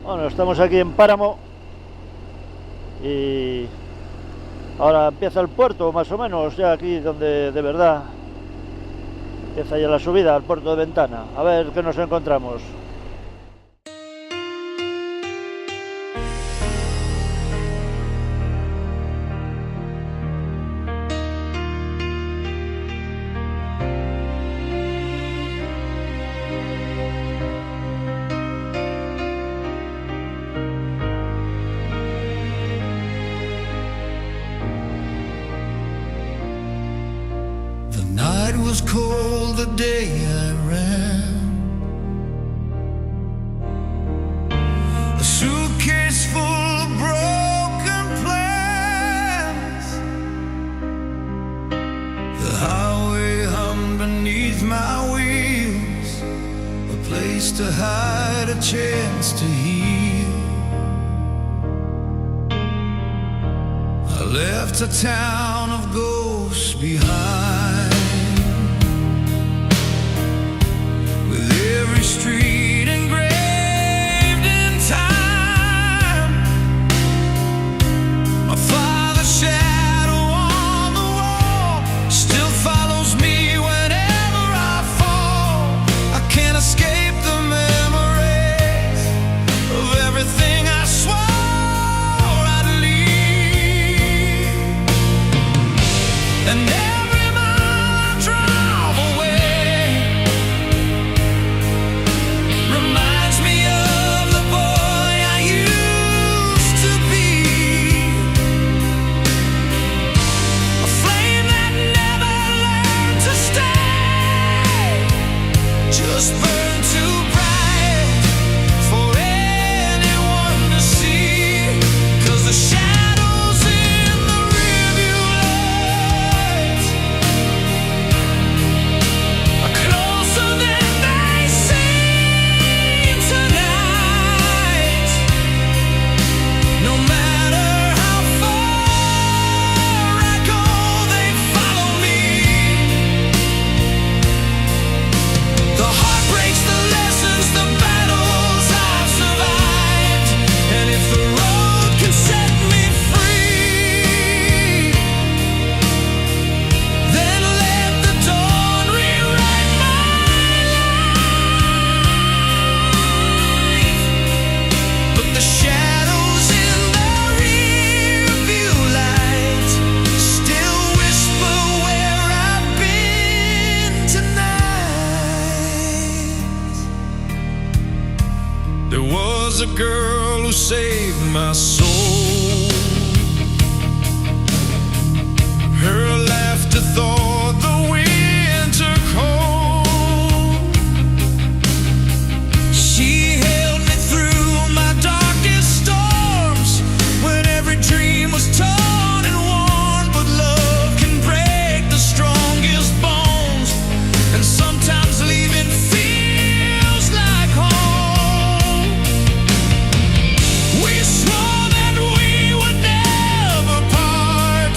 Bueno, estamos aquí en Páramo y ahora empieza el puerto, más o menos, ya aquí donde de verdad empieza ya la subida al puerto de Ventana. A ver qué nos encontramos. Was cold the day I ran, a suitcase full of broken plans. The highway hummed beneath my wheels, a place to hide, a chance to heal. I left a town of ghosts behind, every street engraved in time. My father's shadow on the wall still follows me whenever I fall. I can't escape the memories of everything I swore I'd leave. And every mile I drive away reminds me of the boy I used to be, a flame that never learned to stay, just burned too bright for anyone to see, 'cause the shadows in the rearview lights are closer than they seem tonight. No matter how far I go, they follow me. The heartbreaks, the lessons, the battles I've survived, and if the road can set me free, then let the dawn rewrite my life. But the shadows in the rearview light still whisper where I've been tonight. There was a girl who saved my soul. Her laughter thawed the winter cold. She held me through my darkest storms, when every dream was torn and worn. But love can break the strongest bones, and sometimes leaving feels like home. We swore that we would never part,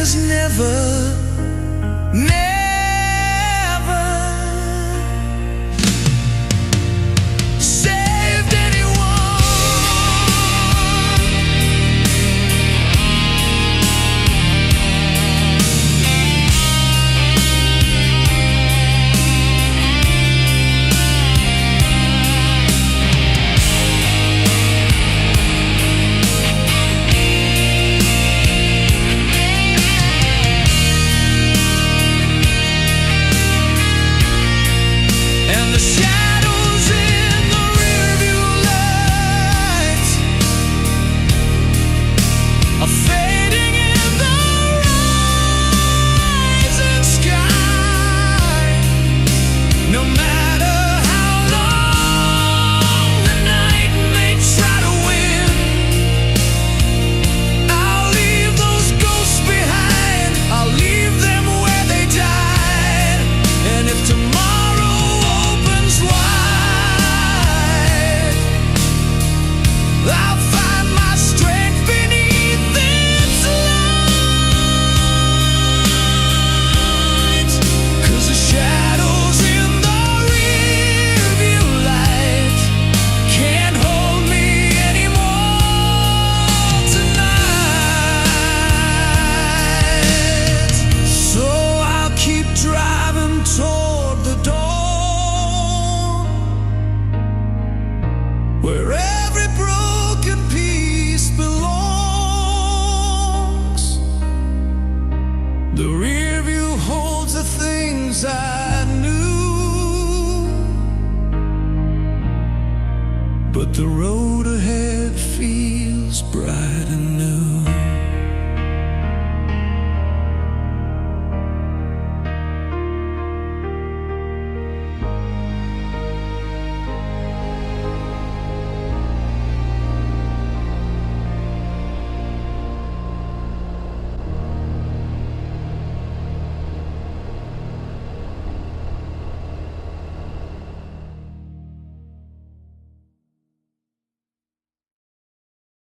is never, never saved anyone. And the shadows in the rearview lights are fading in the rising sky. No matter how long the night may try to win, I'll leave those ghosts behind. I'll leave them where they died. And if tomorrow opens wide, I'll find my strength beneath its light. 'Cause the shadows in the rearview light can't hold me anymore tonight. So I'll keep driving toward the dawn, where every broken piece belongs. The rear view holds the things I knew, but the road ahead feels bright and new.